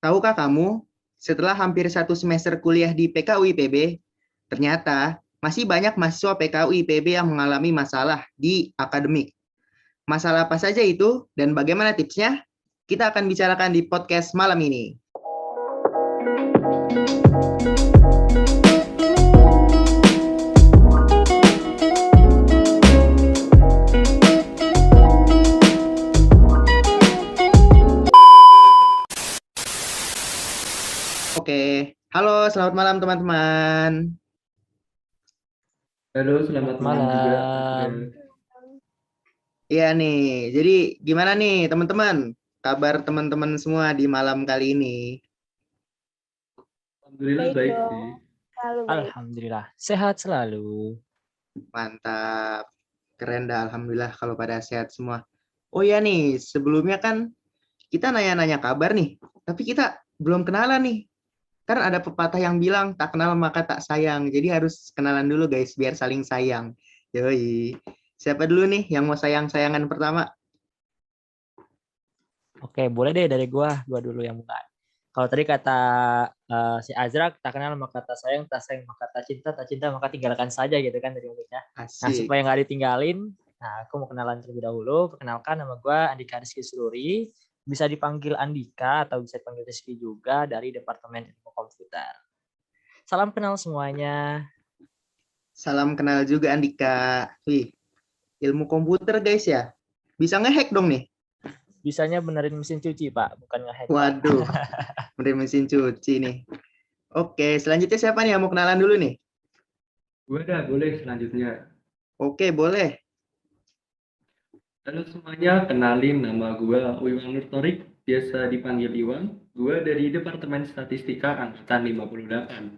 Tahukah kamu, setelah hampir 1 semester kuliah di PKU IPB, ternyata masih banyak mahasiswa PKU IPB yang mengalami masalah di akademik. Masalah apa saja itu dan bagaimana tipsnya? Kita akan bicarakan di podcast malam ini. Oke, halo, selamat malam teman-teman. Halo, selamat malam juga. Malam. Iya nih, jadi gimana nih teman-teman? Kabar teman-teman semua di malam kali ini? Alhamdulillah Baik baik dong. sih. Selalu baik. Alhamdulillah, sehat selalu. Mantap, keren dah Alhamdulillah kalau pada sehat semua. Oh ya nih, sebelumnya kan kita nanya-nanya kabar nih, tapi kita belum kenalan nih. Karena ada pepatah yang bilang, tak kenal maka tak sayang. Jadi harus kenalan dulu guys, biar saling sayang. Yoi. Siapa dulu nih yang mau sayang-sayangan pertama? Oke, boleh deh dari gua dulu yang mulai. Kalau tadi kata si Azrak, tak kenal maka tak sayang maka tak cinta maka tinggalkan saja gitu kan dari mulutnya. Nah, Asik. supaya nggak ditinggalin, nah aku mau kenalan terlebih dahulu. Perkenalkan, nama gua Andika Rizky Sururi, bisa dipanggil Andika atau bisa dipanggil Rizky juga, dari Departemen Ilmu Komputer. Salam kenal semuanya. Salam kenal juga Andika. Wih, ilmu komputer guys ya. Bisa ngehack dong nih. Bisanya benerin mesin cuci, Pak, bukan ngehack. Waduh, benerin mesin cuci nih. Oke, selanjutnya siapa nih yang mau kenalan dulu nih? Gue dah boleh selanjutnya. Oke, boleh. Halo semuanya, kenalin nama gue Iwan Nurtorik, biasa dipanggil Iwan. Gue dari Departemen Statistika Angkatan 58.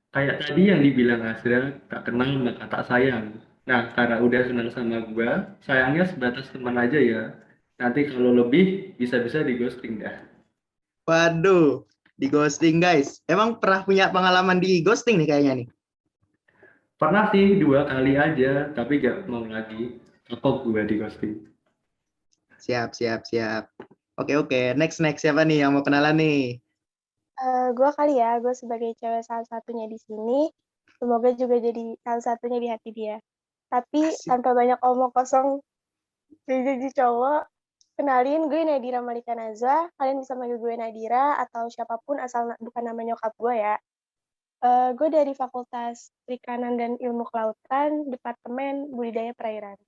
Kayak tadi yang dibilang Azra, tak kenal maka tak sayang. Nah, karena udah kenal sama gue, sayangnya sebatas teman aja ya. Nanti kalau lebih, bisa-bisa di ghosting dah. Waduh, di ghosting guys. Emang pernah punya pengalaman di ghosting nih kayaknya nih? Pernah sih 2 kali aja, tapi gak mau lagi. Kapok gue di ghosting. Siap. Oke. Next. Siapa nih yang mau kenalan nih? Gue kali ya, gue sebagai cewek salah satunya di sini. Semoga juga jadi salah satunya di hati dia. Tapi Asik. tanpa banyak omong kosong jadi cowok, kenalin gue Nadira Malika Nazwa. Kalian bisa manggil gue Nadira atau siapapun asal bukan nama nyokap gue ya. Gue dari Fakultas Perikanan dan Ilmu Kelautan, Departemen Budidaya Perairan.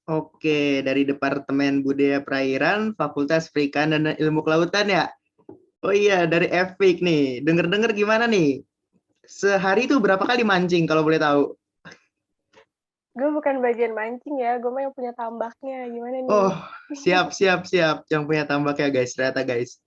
Oke, dari Departemen Budaya Perairan, Fakultas Perikanan dan Ilmu Kelautan ya? Oh iya, dari FPIK nih. Dengar-dengar gimana nih? Sehari itu berapa kali mancing kalau boleh tahu? Gue bukan bagian mancing ya, gue mah yang punya tambaknya. Gimana nih? Oh, siap. Yang punya tambak ya guys, ternyata guys.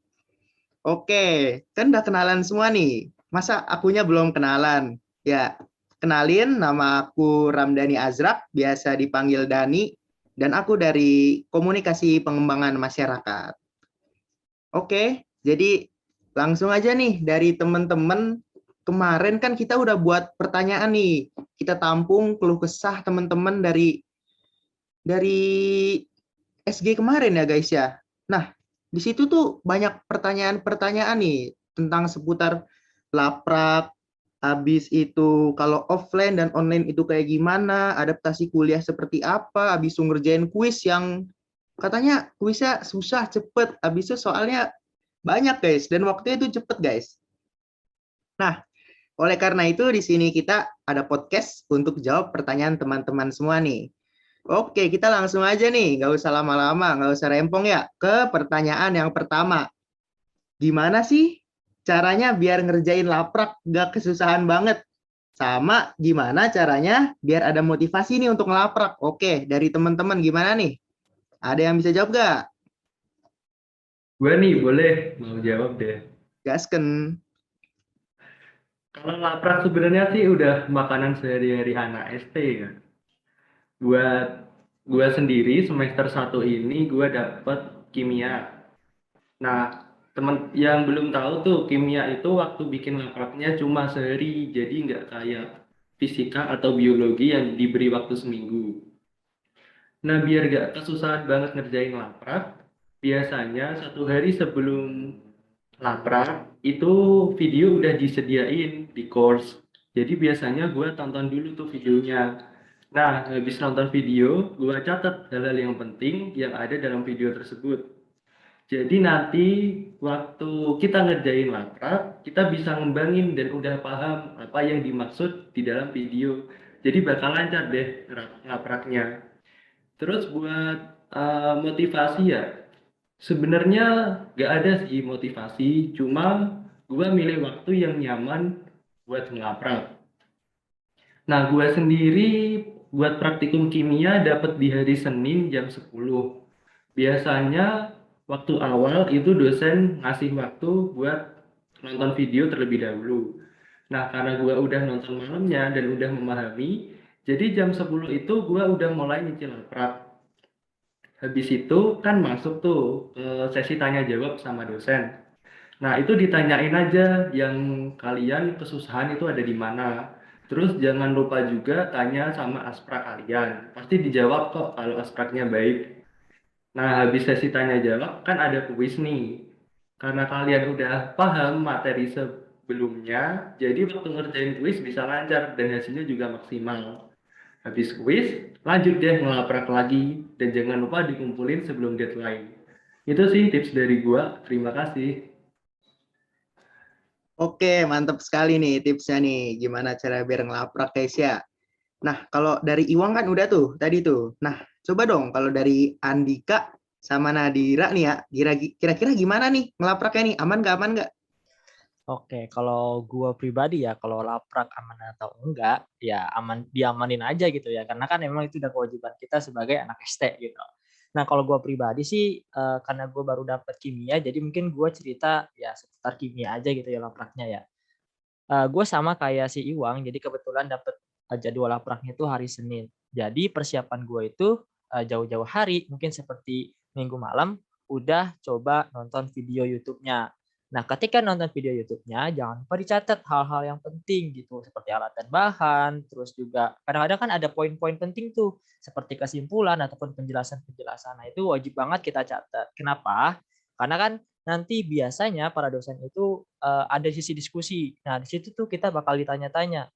Oke, kan udah kenalan semua nih. Masa akunya belum kenalan? Ya, kenalin, nama aku Ramdhani Azrak, biasa dipanggil Dani, dan aku dari Komunikasi Pengembangan Masyarakat. Oke, jadi langsung aja nih dari teman-teman. Kemarin kan kita udah buat pertanyaan nih. Kita tampung keluh kesah teman-teman dari SG kemarin ya guys ya. Nah, di situ tuh banyak pertanyaan-pertanyaan nih tentang seputar laprak, habis itu kalau offline dan online itu kayak gimana, adaptasi kuliah seperti apa, habis itu ngerjain kuis yang katanya kuisnya susah, cepet, habis itu soalnya banyak guys, dan waktunya itu cepet guys. Nah, oleh karena itu di sini kita ada podcast untuk jawab pertanyaan teman-teman semua nih. Oke, kita langsung aja nih, nggak usah lama-lama, nggak usah rempong ya, ke pertanyaan yang pertama. Gimana sih caranya biar ngerjain laprak nggak kesusahan banget? Sama gimana caranya biar ada motivasi nih untuk ngelaprak? Oke, dari teman-teman gimana nih? Ada yang bisa jawab nggak? Gue nih boleh mau jawab deh. Gasken. Kalau laprak sebenarnya sih udah makanan sehari-hari anak SD ya. Buat gue sendiri semester 1 ini gue dapet kimia. Nah, teman yang belum tahu tuh kimia itu waktu bikin lapraknya cuma sehari, jadi nggak kayak fisika atau biologi yang diberi waktu seminggu. Nah, biar nggak kesusahan banget ngerjain laprak, biasanya 1 hari sebelum laprak itu video udah disediain di course. Jadi biasanya gue tonton dulu tuh videonya. Nah, habis nonton video, gue catat hal-hal yang penting yang ada dalam video tersebut. Jadi nanti waktu kita ngerjain laprak, kita bisa ngembangin dan udah paham apa yang dimaksud di dalam video. Jadi bakal lancar deh lapraknya. Terus buat motivasi ya, sebenarnya nggak ada sih motivasi, cuma gue milih waktu yang nyaman buat ngelaprak. Nah, gue sendiri buat praktikum kimia dapat di hari Senin jam 10. Biasanya waktu awal itu dosen ngasih waktu buat nonton video terlebih dahulu. Nah, karena gue udah nonton malamnya dan udah memahami, jadi jam 10 itu gue udah mulai nyicil laprak. Habis itu kan masuk tuh ke sesi tanya jawab sama dosen. Nah, itu ditanyain aja yang kalian kesusahan itu ada di mana. Terus jangan lupa juga tanya sama asprak kalian. Pasti dijawab kok kalau aspraknya baik. Nah, habis sesi tanya jawab kan ada kuis nih. Karena kalian udah paham materi sebelumnya, jadi waktu ngerjain kuis bisa lancar dan hasilnya juga maksimal. Habis kuis, lanjut deh ngelaprak lagi dan jangan lupa dikumpulin sebelum deadline. Itu sih tips dari gua. Terima kasih. Oke, mantap sekali nih tipsnya nih. Gimana cara biar ngelaprak guys ya. Nah, kalau dari Iwang kan udah tuh tadi tuh. Nah, coba dong kalau dari Andika sama Nadira nih ya, kira-kira gimana nih ngelapraknya nih? Aman nggak? Aman nggak? Oke, kalau gua pribadi ya, kalau laprak aman atau enggak, ya aman diamanin aja gitu ya. Karena kan memang itu udah kewajiban kita sebagai anak ST gitu. Nah, kalau gua pribadi sih karena gua baru dapat kimia, jadi mungkin gua cerita ya seputar kimia aja gitu ya lapraknya ya. Gue sama kayak si Iwang, jadi kebetulan dapet jadwal lapraknya itu hari Senin. Jadi persiapan gue itu jauh-jauh hari, mungkin seperti minggu malam, udah coba nonton video YouTube-nya. Nah, ketika nonton video YouTube-nya, jangan lupa dicatat hal-hal yang penting gitu, seperti alat dan bahan, terus juga kadang-kadang kan ada poin-poin penting tuh, seperti kesimpulan ataupun penjelasan-penjelasan. Nah, itu wajib banget kita catat. Kenapa? Karena kan nanti biasanya para dosen itu ada sisi diskusi. Nah, di situ tuh kita bakal ditanya-tanya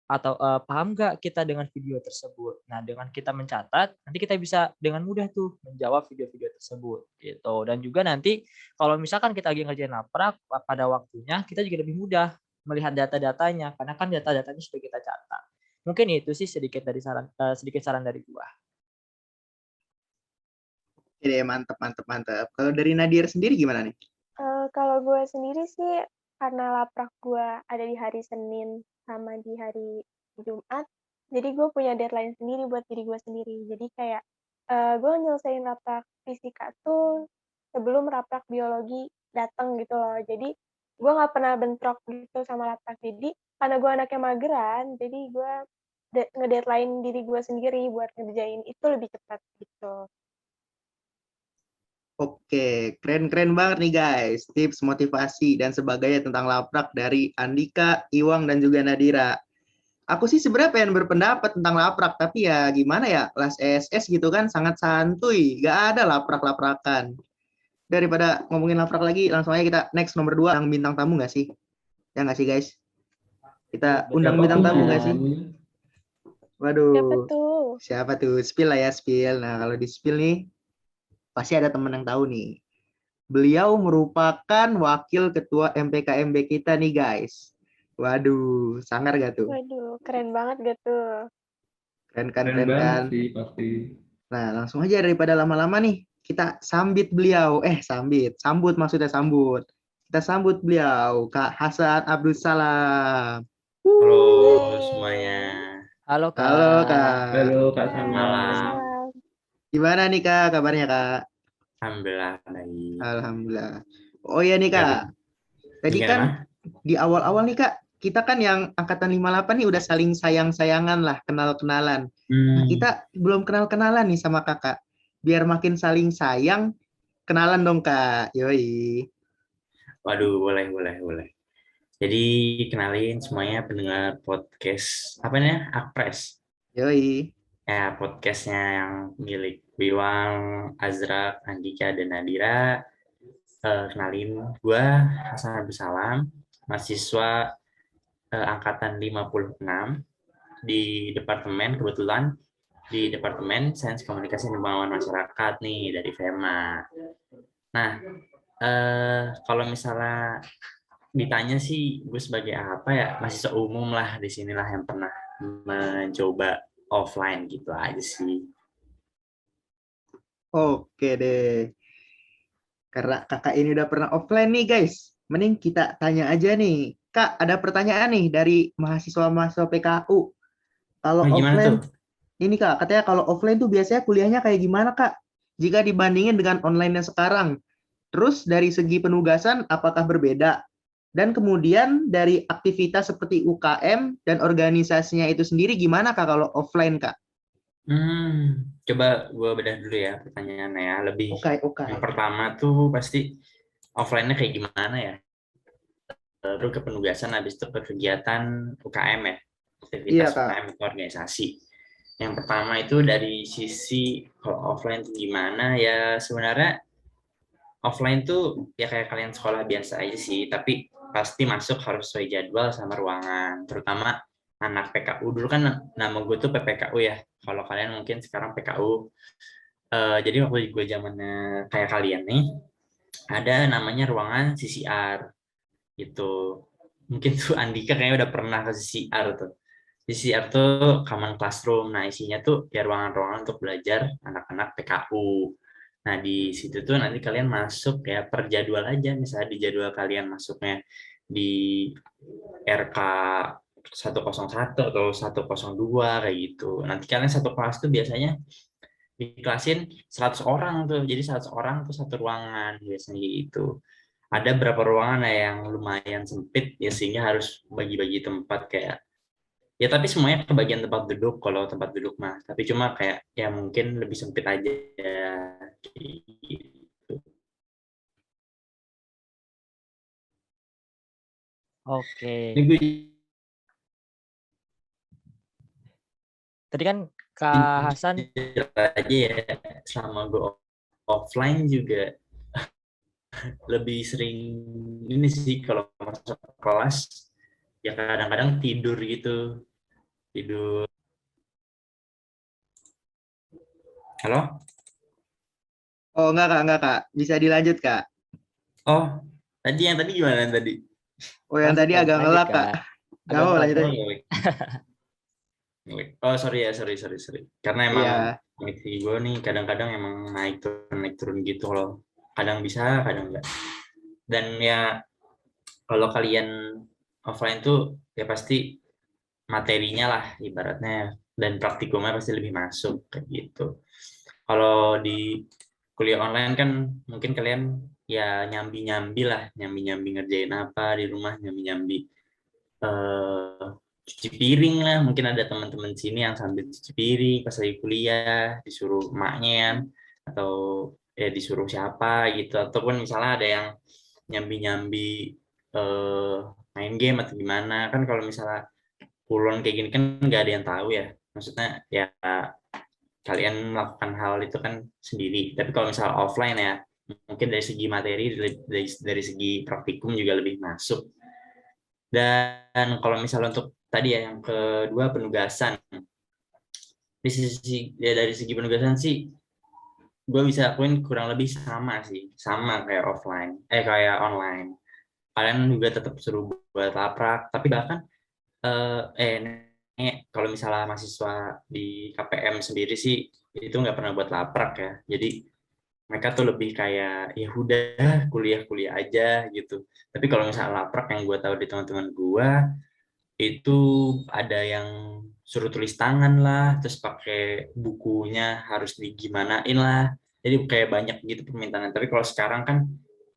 atau paham nggak kita dengan video tersebut. Nah, dengan kita mencatat, nanti kita bisa dengan mudah tuh menjawab video-video tersebut gitu. Dan juga nanti kalau misalkan kita lagi ngerjain laprak pada waktunya, kita juga lebih mudah melihat data-datanya karena kan data-datanya sudah kita catat. Mungkin itu sih sedikit saran dari gua. Oke, mantap, mantap, mantap. Kalau dari Nadir sendiri gimana nih? Kalau gue sendiri sih, karena laprak gue ada di hari Senin sama di hari Jumat, jadi gue punya deadline sendiri buat diri gue sendiri. Jadi kayak gue nyelesain laprak fisika tuh sebelum laprak biologi datang gitu loh. Jadi gue nggak pernah bentrok gitu sama laprak. Jadi karena gue anaknya mageran, jadi gue ngedeadline diri gue sendiri buat ngerjain itu lebih cepat gitu. Oke, keren-keren banget nih guys. Tips motivasi dan sebagainya tentang laprak dari Andika, Iwang, dan juga Nadira. Aku sih sebenarnya pengen berpendapat tentang laprak, tapi ya gimana ya, kelas ESS gitu kan sangat santuy, gak ada laprak-laprakan. Daripada ngomongin laprak lagi, langsung aja kita next nomor 2, yang bintang tamu nggak sih? Ya nggak sih guys? Kita undang bintang tamu nggak sih? Siapa Waduh, tuh? siapa tuh? Spill lah ya, spill. Nah, kalau di spill nih, pasti ada temen yang tahu nih. Beliau merupakan wakil ketua MPKMB kita nih guys. Waduh, sangar gak tuh? Waduh, keren banget gak tuh? Keren kan, Keren keren banget kan? sih pasti. Nah, langsung aja daripada lama-lama nih, kita sambit beliau. Sambut maksudnya sambut. Kita sambut beliau, Kak Hasan Abdul Salam. Halo Yeay. semuanya, Halo Halo Kak. Kak. Halo Kak Hai, Sama. malam. salam. Gimana nih Kak kabarnya Kak? Alhamdulillah baik. Alhamdulillah. Oh iya nih Kak, tadi Gimana? kan di awal-awal nih Kak, kita kan yang angkatan 58 nih udah saling sayang-sayangan lah, kenal-kenalan. Nah, kita belum kenal-kenalan nih sama Kakak. Biar makin saling sayang, kenalan dong Kak. Yoi. Waduh, boleh. Jadi kenalin semuanya pendengar podcast apa namanya? Akpres. Yoi. Ya, podcastnya yang milik Biwang, Azra, Andika, dan Nadira. Kenalin, gue Hasan Abdussalam, mahasiswa angkatan 56 di kebetulan di Departemen Sains Komunikasi dan Pengembangan Masyarakat nih dari FEMA. Nah, kalau misalnya ditanya sih, gue sebagai apa ya, mahasiswa umum lah di sinilah yang pernah mencoba offline gitu aja sih. Oke deh. Karena kakak ini udah pernah offline nih guys. Mending kita tanya aja nih. Kak, ada pertanyaan nih dari mahasiswa-mahasiswa PKU. Kalau Oh, gimana offline, tuh? ini Kak, katanya kalau offline tuh biasanya kuliahnya kayak gimana Kak? Jika dibandingin dengan online yang sekarang. Terus dari segi penugasan apakah berbeda? Dan kemudian dari aktivitas seperti UKM dan organisasinya itu sendiri gimana Kak kalau offline Kak? Coba gue bedah dulu ya pertanyaannya ya. Lebih Oke. yang pertama tuh pasti offline-nya kayak gimana ya? Terus ke penugasan, habis itu ke kegiatan UKM ya, Iya aktivitas Kak. UKM itu organisasi. Yang pertama itu dari sisi kalau offline itu gimana ya, sebenarnya offline tuh ya kayak kalian sekolah biasa aja sih, tapi pasti masuk harus sesuai jadwal sama ruangan, terutama anak PKU. Dulu kan nama gue tuh PPKU ya, kalau kalian mungkin sekarang PKU. Jadi waktu gue zamannya kayak kalian nih, ada namanya ruangan CCR gitu. Mungkin tuh Andika kayaknya udah pernah ke CCR tuh. CCR tuh common classroom. Nah, isinya tuh ya ruangan-ruangan untuk belajar anak-anak PKU. Nah, di situ tuh nanti kalian masuk ya per jadwal aja. Misalnya di jadwal kalian masuknya di RK 101 atau 102 kayak gitu. Nanti kalian satu kelas tuh biasanya dikelasin 100 orang tuh. Jadi 100 orang tuh satu ruangan biasanya gitu. Ada beberapa ruangan yang lumayan sempit ya, sehingga harus bagi-bagi tempat kayak ya, tapi semuanya kebagian tempat duduk kalau tempat duduk mah, tapi cuma kayak ya mungkin lebih sempit aja gitu. Oke. Ini gue Tadi kan Kak Hasan jujur aja ya, selama gue offline juga lebih sering ini sih, kalau masuk kelas ya kadang-kadang tidur gitu. Tidur. Halo? Oh enggak Kak. Bisa dilanjut Kak. Oh, yang tadi gimana tadi? Oh yang tadi agak lanjut, ngelak Kak. Kak. Gak Agak mau lanjut ngelak. aja. Oh, sorry ya, sorry. Karena emang Iya. koneksi gue nih kadang-kadang emang naik turun gitu loh. Kadang bisa, kadang enggak. Dan ya kalau kalian offline tuh ya pasti materinya lah ibaratnya, dan praktikumnya pasti lebih masuk kayak gitu. Kalau di kuliah online kan mungkin kalian ya nyambi-nyambi lah, nyambi-nyambi ngerjain apa di rumah, nyambi-nyambi cuci piring lah. Mungkin ada teman-teman sini yang sambil cuci piring pas lagi kuliah, disuruh emaknya atau ya disuruh siapa gitu, ataupun misalnya ada yang nyambi-nyambi main game atau gimana. Kan kalau misalnya pulon kayak gini kan nggak ada yang tahu ya, maksudnya ya kalian melakukan hal itu kan sendiri. Tapi kalau misalnya offline ya mungkin dari segi materi, dari segi praktikum juga lebih masuk. Dan kalau misalnya untuk tadi ya yang kedua, penugasan, dari segi penugasan sih gue bisa akuin kurang lebih sama sih, sama kayak kayak online. Kalian juga tetap suruh buat laprak, tapi bahkan kalau misalnya mahasiswa di KPM sendiri sih itu nggak pernah buat laprak ya. Jadi mereka tuh lebih kayak ya udah kuliah aja gitu. Tapi kalau misalnya laprak yang gue tahu di teman-teman gue itu ada yang suruh tulis tangan lah, terus pakai bukunya harus digimanain lah. Jadi kayak banyak gitu permintaan. Tapi kalau sekarang kan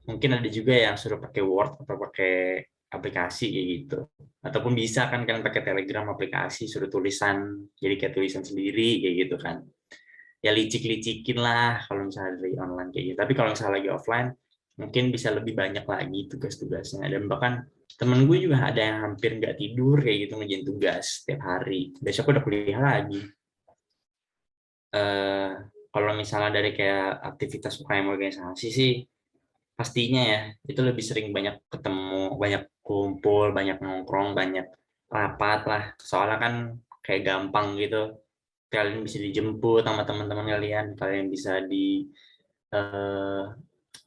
mungkin ada juga yang suruh pakai Word atau pakai aplikasi kayak gitu. Ataupun bisa kan pakai Telegram aplikasi, suruh tulisan, jadi kayak tulisan sendiri kayak gitu kan. Ya licik-licikin lah kalau misalnya dari online kayak gitu. Tapi kalau misalnya lagi offline mungkin bisa lebih banyak lagi tugas-tugasnya. Dan bahkan temen gue juga ada yang hampir nggak tidur kayak gitu ngerjain tugas setiap hari. Besok udah kuliah lagi. kalau misalnya dari kayak aktivitas UKM organisasi sih, pastinya ya itu lebih sering banyak ketemu, banyak kumpul, banyak nongkrong, banyak rapat lah. Soalnya kan kayak gampang gitu. Kalian bisa dijemput sama teman-teman kalian bisa eh,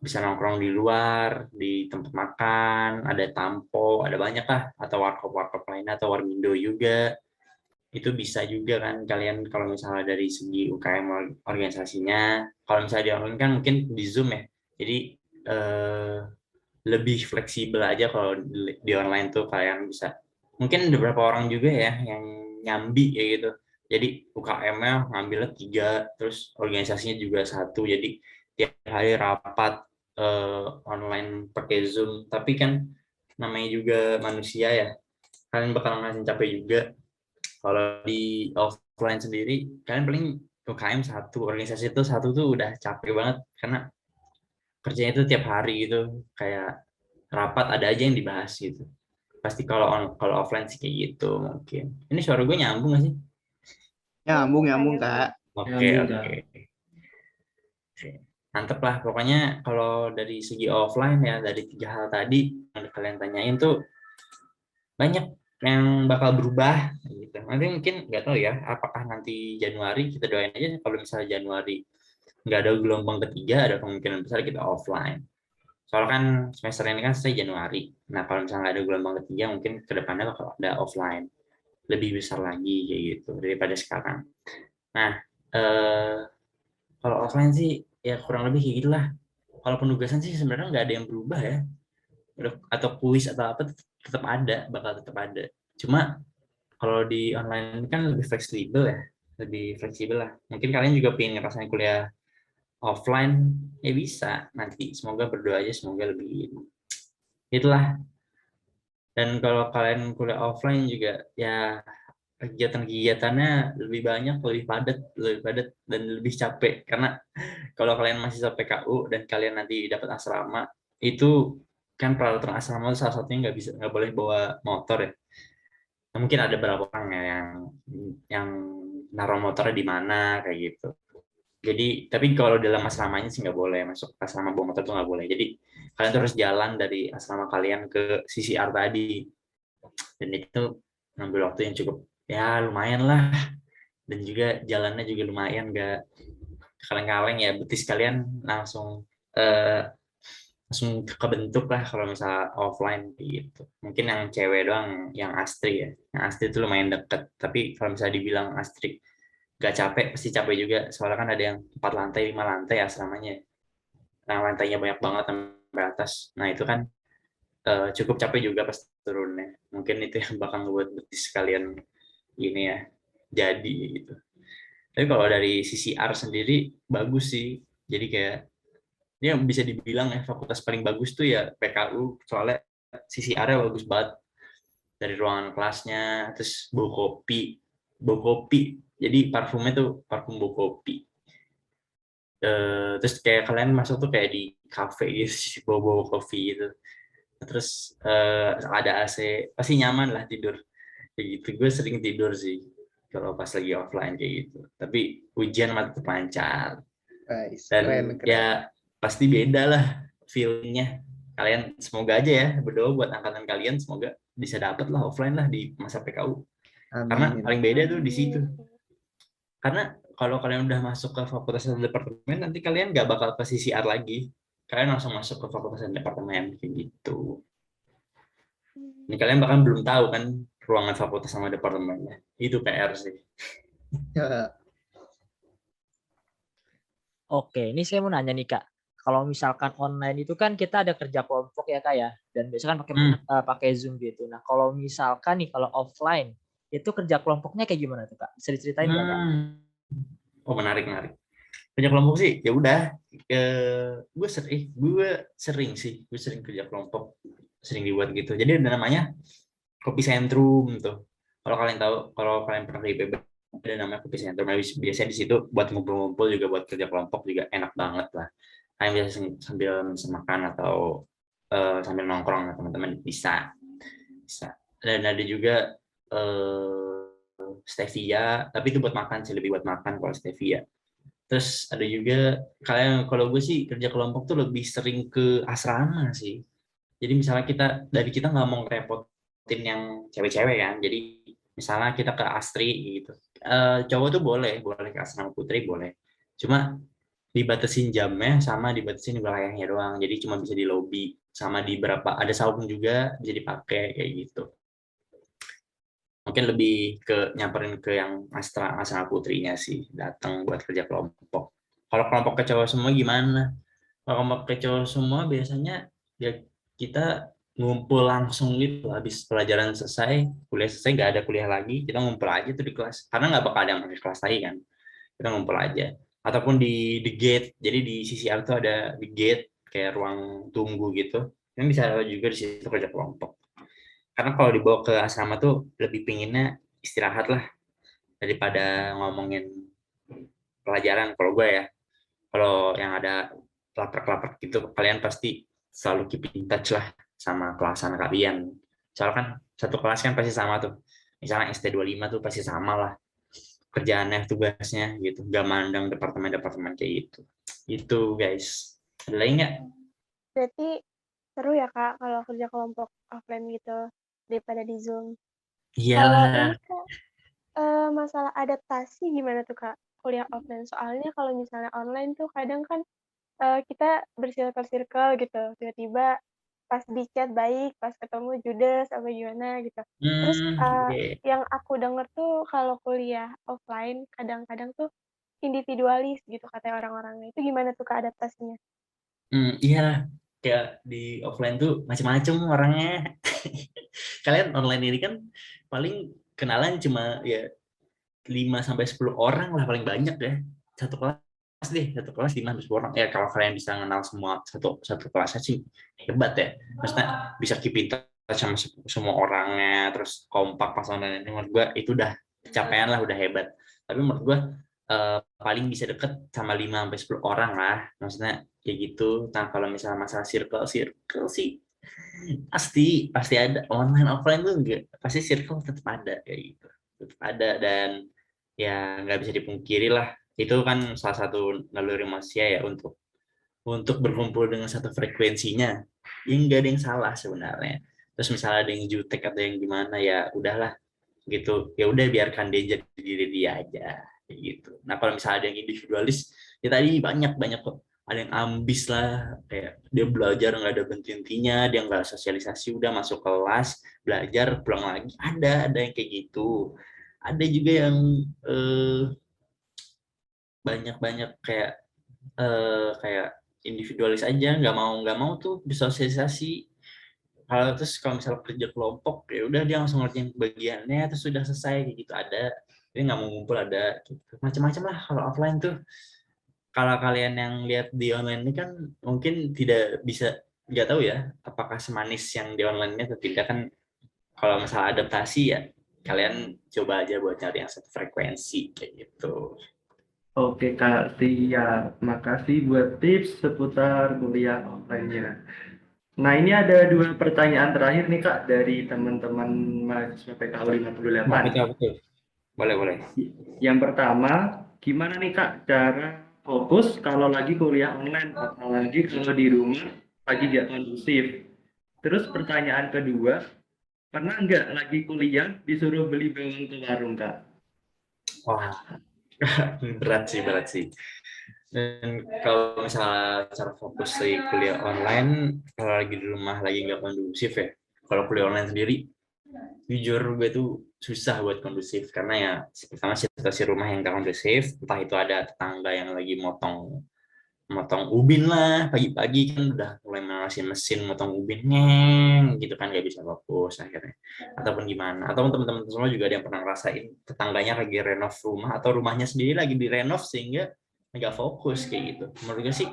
bisa nongkrong di luar, di tempat makan, ada tampo, ada banyak lah, atau warkop-warkop lainnya, atau warmindo juga. Itu bisa juga kan kalian kalau misalnya dari segi UKM organisasinya. Kalau misalnya di online kan mungkin di Zoom ya. Jadi eh, lebih fleksibel aja kalau di online tuh kalian bisa. Mungkin ada beberapa orang juga ya yang nyambi kayak gitu. Jadi UKM-nya ngambilnya 3, terus organisasinya juga 1. Jadi tiap hari rapat online pakai Zoom. Tapi kan namanya juga manusia ya. Kalian bakal ngerasain capek juga. Kalau di offline sendiri, kalian paling UKM 1, organisasi itu 1 tuh udah capek banget karena kerjanya itu tiap hari gitu, kayak rapat ada aja yang dibahas gitu. Pasti kalau offline sih kayak gitu mungkin. Ini suara gue nyambung nggak sih? Nyambung, nyambung, Kak. Oke, Nyambung, oke. Kak. Oke. Mantep lah, pokoknya kalau dari segi offline ya, dari 3 hal tadi yang kalian tanyain tuh banyak yang bakal berubah gitu. Nanti mungkin nggak tahu ya, apakah nanti Januari, kita doain aja kalau misalnya Januari nggak ada gelombang ketiga, ada kemungkinan besar kita offline. Soalnya kan semester ini kan selesai Januari. Nah, kalau misalnya nggak ada gelombang ketiga, mungkin kedepannya bakal ada offline. Lebih besar lagi kayak gitu daripada sekarang. Nah, eh, kalau offline sih ya kurang lebih kayak gitulah. Kalau penugasan sih sebenarnya nggak ada yang berubah ya. Atau kuis atau apa tetap ada, bakal tetap ada. Cuma kalau di online kan lebih fleksibel ya. Lebih fleksibel lah. Mungkin kalian juga pengen ngerasain kuliah offline, ya bisa nanti. Semoga berdoa aja, semoga lebih itulah. Dan kalau kalian kuliah offline juga ya kegiatan-kegiatannya lebih banyak, lebih padat dan lebih capek karena kalau kalian masih PKU dan kalian nanti dapat asrama itu kan peralatan asrama itu salah satunya nggak boleh bawa motor ya. Nah, mungkin ada beberapa orang ya yang naruh motornya di mana kayak gitu. Jadi tapi kalau dalam asramanya sih nggak boleh masuk asrama bawa motor tuh nggak boleh. Jadi kalian tuh harus jalan dari asrama kalian ke CCR tadi dan itu ngambil waktu yang cukup ya lumayan lah dan juga jalannya juga lumayan nggak kaleng-kaleng ya betis kalian eh, langsung kebentuk lah kalau misalnya offline gitu. Mungkin yang cewek doang yang Astri ya, yang Astri itu lumayan deket, tapi kalau misalnya dibilang Astri gak capek pasti capek juga soalnya kan ada yang 4 lantai 5 lantai asramanya, nah lantainya banyak banget sampai atas, nah itu kan cukup capek juga pas turunnya. Mungkin itu yang bakal ngebuat betis kalian ini ya jadi gitu. Tapi kalau dari sisi R sendiri bagus sih. Jadi kayak ini bisa dibilang ya fakultas paling bagus tuh ya PKU soalnya sisi R-nya bagus banget dari ruangan kelasnya, terus bau kopi. Jadi parfumnya tuh parfum bau kopi. Terus kayak kalian masuk tuh kayak di cafe gitu, bau-bau kopi gitu. Terus ada AC, pasti nyaman lah tidur. Kayak gitu, gue sering tidur sih kalau pas lagi offline kayak gitu. Tapi ujian mah tetap lancar. Guys, Dan keren, keren. ya pasti beda lah feelnya. Kalian semoga aja ya berdoa buat angkatan kalian semoga bisa dapet lah offline lah di masa PKU. Karena Amin. paling beda tuh di situ. Karena kalau kalian udah masuk ke fakultas atau departemen nanti kalian nggak bakal ke CCR lagi. Kalian langsung masuk ke fakultas dan departemen kayak gitu. Ini kalian bahkan belum tahu kan ruangan fakultas sama departemennya. Itu PR sih. Ya, Oke, ini saya mau nanya nih Kak. Kalau misalkan online itu kan kita ada kerja kelompok ya Kak ya, dan biasanya kan pakai Zoom gitu. Nah, kalau misalkan nih kalau offline itu kerja kelompoknya kayak gimana tuh Kak? Bisa diceritain nggak Kak? Oh menarik. Kerja kelompok sih ya udah. Gue sering kerja kelompok, sering dibuat gitu. Jadi ada namanya kopi sentrum tuh. Kalau kalian pernah ke IPB ada namanya kopi sentrum. Nah, biasanya di situ buat ngumpul-ngumpul juga buat kerja kelompok juga enak banget lah. Kalian bisa sambil makan atau sambil nongkrong sama teman-teman bisa. Dan ada juga stevia, tapi itu buat makan sih, lebih buat makan kalau stevia. Terus ada juga kalau gue sih kerja kelompok tuh lebih sering ke asrama sih. Jadi misalnya kita nggak mau ngerepotin yang cewek-cewek kan. Jadi misalnya kita ke Astri gitu. Cowok tuh boleh ke asrama putri boleh. Cuma dibatasin jamnya sama dibatasin wilayahnya doang. Jadi cuma bisa di lobi sama di ada saung juga bisa dipakai kayak gitu. Mungkin lebih ke nyamperin ke yang asrama putrinya sih datang buat kerja kelompok. Kalau kelompok ke cowok semua gimana? Kalau kelompok ke cowok semua biasanya ya kita ngumpul langsung gitu habis pelajaran selesai, kuliah selesai nggak ada kuliah lagi, kita ngumpul aja tuh di kelas karena nggak bakal ada yang pakai kelas lagi kan, kita ngumpul aja ataupun di gate. Jadi di CCR tuh ada di gate kayak ruang tunggu gitu, yang bisa juga di situ kerja kelompok. Karena kalau dibawa ke asrama tuh lebih pinginnya istirahat lah daripada ngomongin pelajaran. Kalau gue ya, kalau yang ada lapar-lapar gitu, kalian pasti selalu keep in touch lah sama kelasan kalian. Soalnya kan satu kelas kan pasti sama tuh. Misalnya ST25 tuh pasti sama lah kerjaannya, tugasnya gitu. Gak mandang departemen-departemen kayak gitu. Itu guys. Ada lagi nggak? Berarti seru ya Kak kalau kerja kelompok offline gitu daripada di Zoom. Kalau Iyalah. ini Kak, masalah adaptasi gimana tuh Kak kuliah offline? Soalnya kalau misalnya online tuh kadang kan kita bersirkel-sirkel gitu, tiba-tiba pas di chat baik, pas ketemu judes apa gimana gitu. Terus Oke. yang aku denger tuh kalau kuliah offline kadang-kadang tuh individualis gitu katanya orang-orangnya. Itu gimana tuh Kak adaptasinya? Iya, kayak di offline tuh macam-macam orangnya. Kalian online ini kan paling kenalan cuma ya 5 sampai 10 orang lah paling banyak ya. Satu kelas deh, satu kelas 5 sampai 10 orang. Ya kalau kalian bisa kenal semua satu kelasnya sih hebat ya. Maksudnya bisa keep in touch sama semua orangnya, terus kompak pas online ini menurut gue itu udah capaian lah, udah hebat. Tapi menurut gue paling bisa deket sama 5 sampai 10 orang lah. Maksudnya kayak gitu. Nah kalau misalnya masalah circle sih pasti ada. Online offline tuh enggak, pasti circle tetap ada kayak gitu, tetap ada. Dan ya nggak bisa dipungkiri lah itu kan salah satu naluri manusia ya untuk berkumpul dengan satu frekuensinya. Ya nggak ada yang salah sebenarnya. Terus misalnya ada yang jutek atau yang gimana ya udahlah gitu, ya udah biarkan dia jadi diri dia aja kayak gitu. Nah kalau misalnya ada yang individualis ya tadi banyak kok, ada yang ambis lah kayak dia belajar nggak ada berhentinya, dia nggak sosialisasi, udah masuk kelas belajar pulang lagi, ada yang kayak gitu. Ada juga yang banyak kayak individualis aja, nggak mau tuh disosialisasi. Kalau misalnya kerja kelompok ya udah dia langsung ngerjain bagiannya terus sudah selesai kayak gitu, ada. Jadi nggak mau ngumpul, ada gitu. Macam-macam lah kalau offline tuh. Kalau kalian yang lihat di online ini kan mungkin tidak bisa, nggak tahu ya apakah semanis yang di online ini atau tidak kan. Kalau masalah adaptasi ya kalian coba aja buat cari yang satu frekuensi kayak gitu. Oke Kak Tia, makasih buat tips seputar kuliah offline-nya. Nah ini ada 2 pertanyaan terakhir nih Kak dari teman-teman mahasiswa PKU 58. Betul. Boleh. Yang pertama, gimana nih Kak cara fokus kalau lagi kuliah online, apalagi kalau di rumah lagi nggak kondusif. Terus pertanyaan kedua, pernah nggak lagi kuliah disuruh beli bawang ke warung Kak? Wah, berat sih. Dan kalau misalnya cara fokus di kuliah online, kalau lagi di rumah lagi nggak kondusif ya. Kalau kuliah online sendiri, jujur gue tuh susah buat kondusif karena ya pertama situasi rumah yang nggak kondusif, entah itu ada tetangga yang lagi motong ubin lah pagi-pagi kan udah mulai manasin mesin motong ubin gitu kan, nggak bisa fokus akhirnya. Ataupun gimana, atau teman-teman semua juga ada yang pernah ngerasain tetangganya lagi renov rumah atau rumahnya sendiri lagi direnov sehingga nggak fokus kayak gitu. Menurut gue sih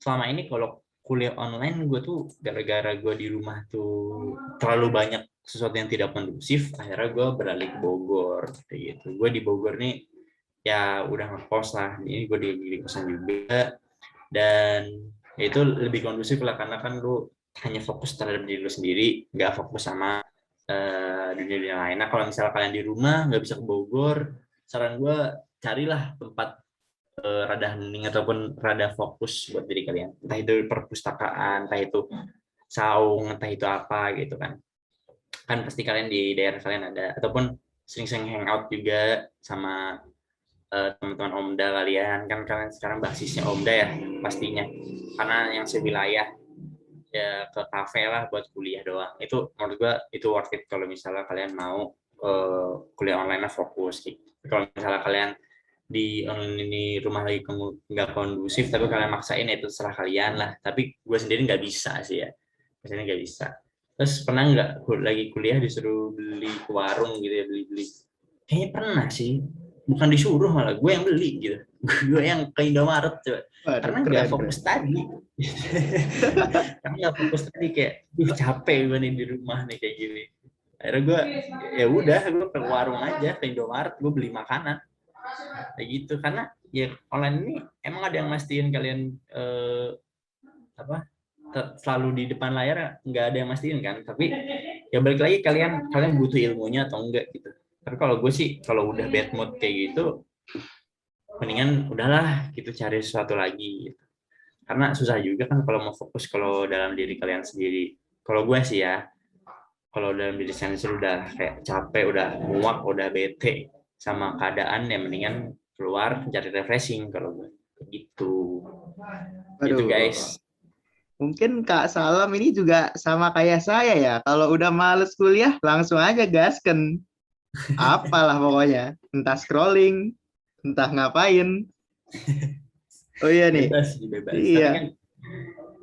selama ini kalau kuliah online gue tuh gara-gara gue di rumah tuh terlalu banyak sesuatu yang tidak kondusif, akhirnya gue beralih ke Bogor kayak gitu. Gue di Bogor nih ya udah ngekos lah, ini gue di kosan juga, dan ya itu lebih kondusif lah karena kan lu hanya fokus terhadap diri lu sendiri, nggak fokus sama dunia lain. Nah kalau misalnya kalian di rumah nggak bisa ke Bogor, saran gue carilah tempat rada hening ataupun rada fokus buat diri kalian. Entah itu perpustakaan, entah itu saung, entah itu apa gitu kan. Kan pasti kalian di daerah kalian ada, ataupun sering-sering hangout juga sama teman-teman Omda kalian. Kan kalian sekarang basisnya Omda ya pastinya, karena yang sewilayah ya ke kafe lah buat kuliah doang. Itu menurut gua itu worth it kalau misalnya kalian mau kuliah online fokus gitu. Kalau misalnya kalian di online ini rumah lagi nggak kondusif tapi kalian maksain ya itu terserah kalian lah. Tapi gue sendiri nggak bisa sih ya, biasanya nggak bisa. Terus pernah nggak lagi kuliah disuruh beli ke warung gitu ya, beli-beli? Kayaknya pernah sih, bukan disuruh malah gue yang beli gitu. Gue yang ke Indomaret coba. Waduh, Karena keren, nggak keren. fokus tadi. Karena nggak fokus tadi, kayak capek gue nih di rumah nih kayak gini. Akhirnya gue ya udah gue ke warung aja, ke Indomaret, gue beli makanan kayak gitu. Karena ya online ini emang ada yang mastiin kalian selalu di depan layar, nggak ada yang mastiin kan. Tapi ya balik lagi kalian butuh ilmunya atau enggak gitu. Tapi kalau gue sih kalau udah bad mood kayak gitu, mendingan udahlah gitu, cari sesuatu lagi gitu. Karena susah juga kan kalau mau fokus kalau dalam diri kalian sendiri. Kalau gue sih ya, kalau dalam diri sendiri udah kayak capek, udah muak, udah bete sama keadaan, ya mendingan keluar cari refreshing kalau gue gitu. Gitu Waduh. guys. Mungkin Kak Salam ini juga sama kayak saya ya. Kalau udah males kuliah, langsung aja gasken. Apalah pokoknya. Entah scrolling, entah ngapain. Oh iya nih. Bebas sih, bebas. Tapi Iya. kan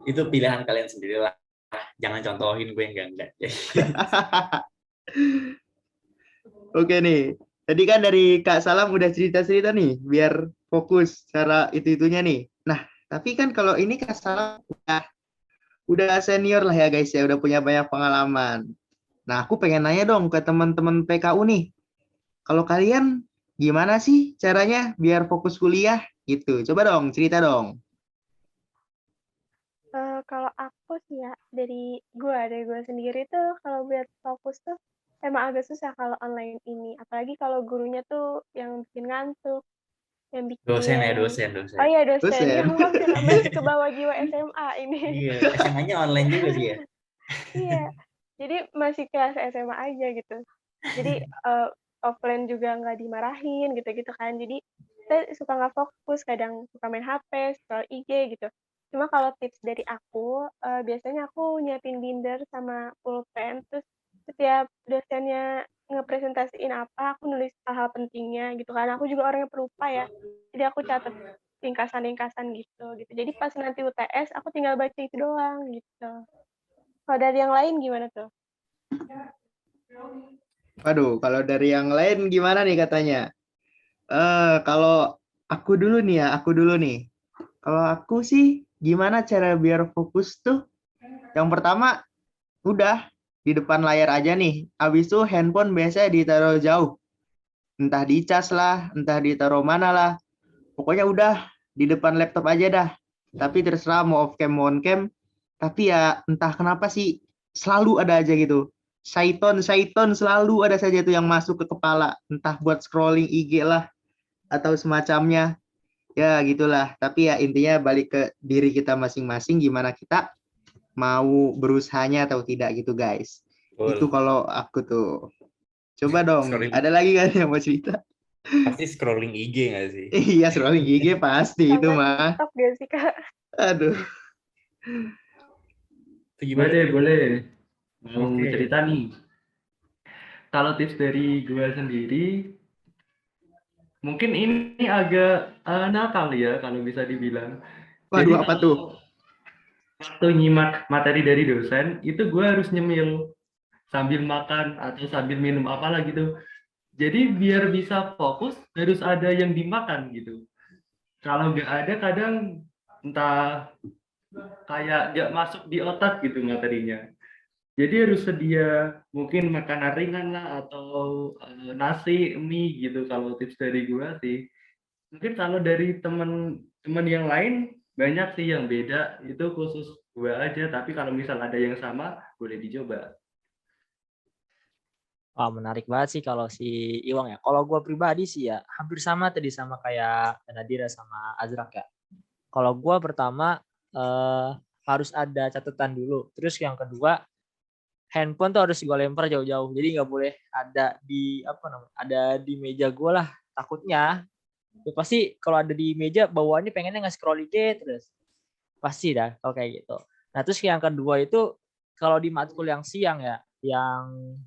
itu pilihan kalian sendiri lah. Jangan contohin gue, enggak. Oke nih. Tadi kan dari Kak Salam udah cerita-cerita nih, biar fokus cara itu-itunya nih. Nah, tapi kan kalau ini Kak Salam udah senior lah ya guys ya, udah punya banyak pengalaman. Nah, aku pengen nanya dong ke teman-teman PKU nih. Kalau kalian gimana sih caranya biar fokus kuliah gitu? Coba dong, cerita dong. Kalau aku sih ya, dari gue sendiri tuh kalau buat fokus tuh emang agak susah kalau online ini. Apalagi kalau gurunya tuh yang bikin ngantuk, yang Dosen ya, bikin... dosen. Oh iya, dosen. Dosen. Ya ampun, masih ke bawah jiwa SMA ini. Iya, SMA-nya online juga sih ya. Iya, jadi masih kelas SMA aja gitu. Jadi offline juga nggak dimarahin gitu-gitu kan. Jadi saya suka nggak fokus, kadang suka main HP, scroll IG gitu. Cuma kalau tips dari aku, biasanya aku nyiapin binder sama pulpen, terus setiap dosennya ngepresentasiin apa, aku nulis hal-hal pentingnya gitu kan. Aku juga orangnya pelupa ya, jadi aku catat ringkasan-ringkasan gitu. Jadi pas nanti UTS, aku tinggal baca itu doang gitu. Kalau dari yang lain gimana tuh? Waduh, kalau dari yang lain gimana nih katanya? Kalau aku dulu nih ya, aku dulu nih. Kalau aku sih gimana cara biar fokus tuh? Yang pertama, udah di depan layar aja nih. Habis itu handphone biasanya ditaruh jauh. Entah dicas lah, entah ditaruh mana lah. Pokoknya udah di depan laptop aja dah. Tapi terserah mau off cam, mau on cam. Tapi ya entah kenapa sih selalu ada aja gitu. Syaiton selalu ada saja tuh yang masuk ke kepala. Entah buat scrolling IG lah atau semacamnya. Ya gitulah. Tapi ya intinya balik ke diri kita masing-masing gimana kita mau berusahanya atau tidak gitu guys. Itu kalau aku tuh. Coba dong, ada lagi kan yang mau cerita? Pasti scrolling IG nggak sih? Iya, scrolling IG pasti itu mah. TikTok gak sih, Kak? Aduh. Itu gimana? Boleh. Mau Oke. cerita nih. Kalau tips dari gue sendiri, mungkin ini agak nakal ya kalau bisa dibilang. Waduh, Jadi apa tuh? waktu nyimak materi dari dosen, itu gue harus nyemil sambil makan atau sambil minum apalah gitu. Jadi biar bisa fokus harus ada yang dimakan gitu. Kalau nggak ada kadang entah kayak nggak masuk di otak gitu materinya. Jadi harus sedia mungkin makanan ringan lah atau nasi, mie gitu kalau tips dari gua sih. Mungkin kalau dari teman-teman yang lain banyak sih yang beda, itu khusus gua aja, tapi kalau misal ada yang sama boleh dicoba. Wah, menarik banget sih kalau si Iwang ya. Kalau gue pribadi sih ya hampir sama tadi sama kayak Nadira sama Azrak ya. Kalau gue pertama harus ada catatan dulu. Terus yang kedua handphone tuh harus gue lempar jauh-jauh. Jadi nggak boleh ada di ada di meja gue lah. Takutnya ya pasti kalau ada di meja bawaannya pengennya nge-scroll IG terus. Pasti dah kalau kayak gitu. Nah terus yang kedua itu kalau di matkul yang siang ya, yang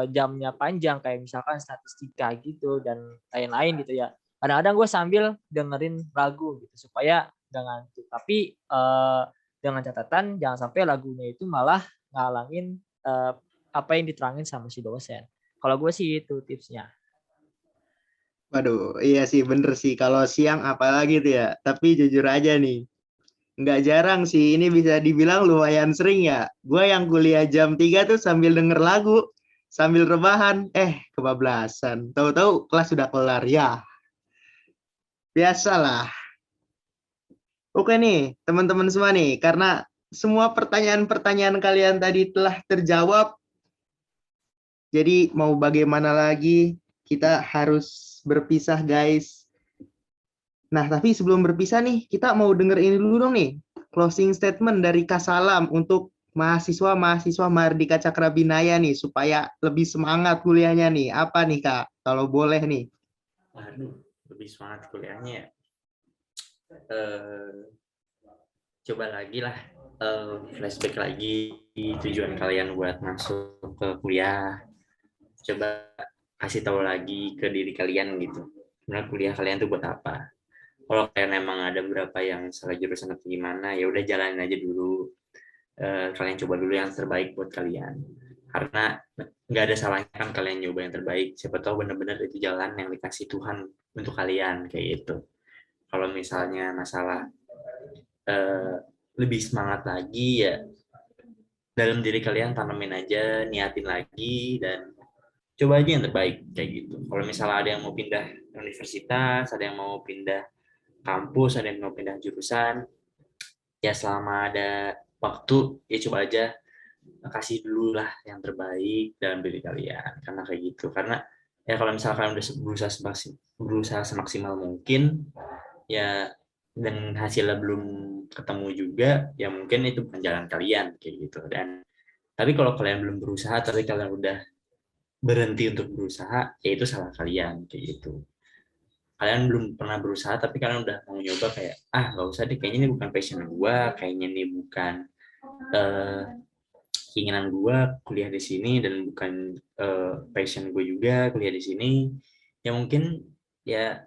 jamnya panjang kayak misalkan statistika gitu dan lain-lain gitu ya. Kadang-kadang gue sambil dengerin lagu gitu supaya nggak ngantuk. Tapi dengan catatan jangan sampai lagunya itu malah ngalangin apa yang diterangin sama si dosen. Kalau gue sih itu tipsnya. Waduh, iya sih bener sih. Kalau siang apalagi tuh ya. Tapi jujur aja nih, nggak jarang sih. Ini bisa dibilang lumayan sering ya. Gue yang kuliah jam 3 tuh sambil denger lagu, sambil rebahan. Kebablasan. Tahu-tahu kelas sudah kelar. Ya, biasalah. Oke nih, teman-teman semua nih. Karena semua pertanyaan-pertanyaan kalian tadi telah terjawab. Jadi mau bagaimana lagi, kita harus berpisah guys. Nah, tapi sebelum berpisah nih, kita mau denger ini dulu dong nih. Closing statement dari Kak Salam untuk mahasiswa-mahasiswa Mardika Cakrabinaya nih, supaya lebih semangat kuliahnya nih. Apa nih Kak, kalau boleh nih? Waduh, lebih semangat kuliahnya ya. Coba lagi lah, flashback lagi tujuan kalian buat masuk ke kuliah. Coba kasih tahu lagi ke diri kalian gitu. Sebenarnya kuliah kalian tuh buat apa? Kalau kalian emang ada beberapa yang salah jurusan atau gimana, ya udah jalanin aja dulu. Kalian coba dulu yang terbaik buat kalian. Karena nggak ada salahnya kan kalian nyoba yang terbaik. Siapa tahu benar-benar itu jalan yang dikasih Tuhan untuk kalian kayak gitu. Kalau misalnya masalah lebih semangat lagi ya dalam diri kalian tanamin aja, niatin lagi dan coba aja yang terbaik kayak gitu. Kalau misalnya ada yang mau pindah universitas, ada yang mau pindah kampus, ada yang mau pindah jurusan, ya selama ada waktu ya coba aja kasih dulu lah yang terbaik dalam diri kalian karena kayak gitu. Karena ya kalau misalkan udah berusaha semaksimal mungkin ya dan hasilnya belum ketemu juga ya mungkin itu bukan jalan kalian kayak gitu. Dan tapi kalau kalian belum berusaha tapi kalian udah berhenti untuk berusaha ya itu salah kalian kayak gitu. Kalian belum pernah berusaha tapi kalian udah mau nyoba kayak nggak usah deh, kayaknya ini bukan passion gue, kayaknya ini bukan keinginan gue kuliah di sini dan bukan passion gue juga kuliah di sini, ya mungkin ya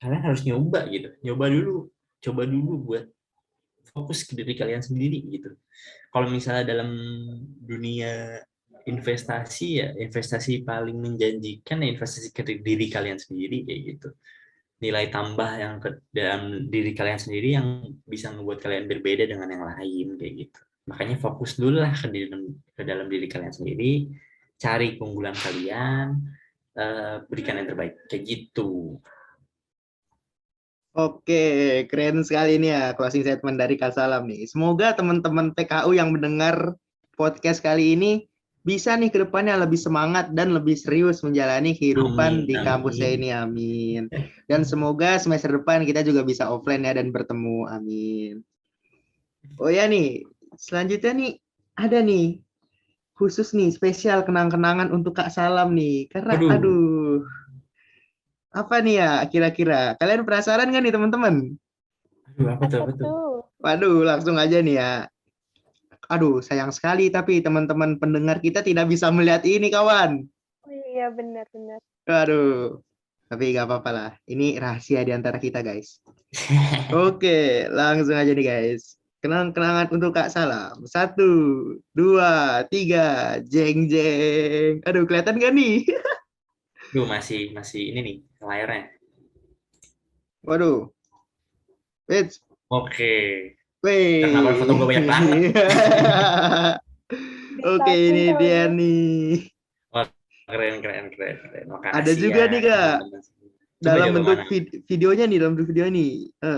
kalian harus nyoba gitu, coba dulu buat fokus ke diri kalian sendiri gitu. Kalau misalnya dalam dunia investasi ya investasi paling menjanjikan ya investasi ke diri kalian sendiri kayak gitu. Nilai tambah yang ke dalam diri kalian sendiri yang bisa membuat kalian berbeda dengan yang lain kayak gitu. Makanya fokus dulu lah ke dalam diri kalian sendiri, cari keunggulan kalian, berikan yang terbaik kayak gitu. Oke, keren sekali nih ya closing statement dari Kak Salam nih. Semoga teman-teman PKU yang mendengar podcast kali ini bisa nih ke depannya lebih semangat dan lebih serius menjalani kehidupan di kampusnya ini. Amin. Dan semoga semester depan kita juga bisa offline ya dan bertemu. Amin. Oh ya nih, selanjutnya nih ada nih khusus nih spesial kenang-kenangan untuk Kak Salam nih. Karena aduh apa nih ya kira-kira? Kalian penasaran kan nih teman-teman? Apa tuh? Waduh, langsung aja nih ya. Aduh, sayang sekali tapi teman-teman pendengar kita tidak bisa melihat ini, kawan. Oh iya, benar-benar. Aduh, tapi nggak apa-apa lah. Ini rahasia di antara kita, guys. Oke, langsung aja nih, guys. Kenang-kenangan untuk Kak Salam. 1, 2, 3. Jeng, jeng. Aduh, kelihatan gak nih? Duh, masih ini nih layarnya. Waduh. Wait. Oke. Wih. Kenapa foto gue banyak banget? Oke, ini dia nih. Oh, keren. Makasih ada juga ya, nih Kak. Dalam bentuk videonya nih,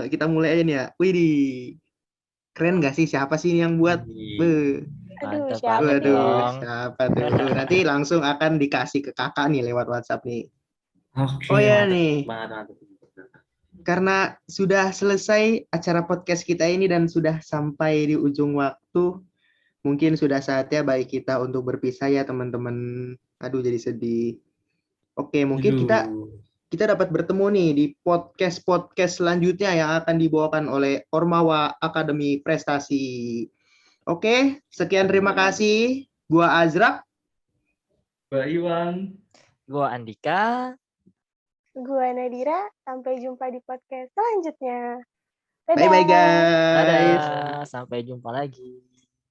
kita mulai aja nih ya. Widih. Keren gak sih? Siapa sih yang buat? Aduh, Mantap siapa banget nih? Waduh, dong. siapa tuh? Nanti langsung akan dikasih ke kakak nih lewat WhatsApp nih. Oke, Oh ya mantap nih, banget, mantap. karena sudah selesai acara podcast kita ini dan sudah sampai di ujung waktu, mungkin sudah saatnya baik kita untuk berpisah ya teman-teman. Aduh, jadi sedih. Oke, mungkin kita Aduh. dapat bertemu nih di podcast selanjutnya yang akan dibawakan oleh Ormawa Akademi Prestasi. Oke, sekian terima kasih. Gua Azrak. Mbak Iwan. Gue Andika. Gue Nadira, sampai jumpa di podcast selanjutnya. Bye-bye Dadah! guys. Dadah. Sampai jumpa lagi.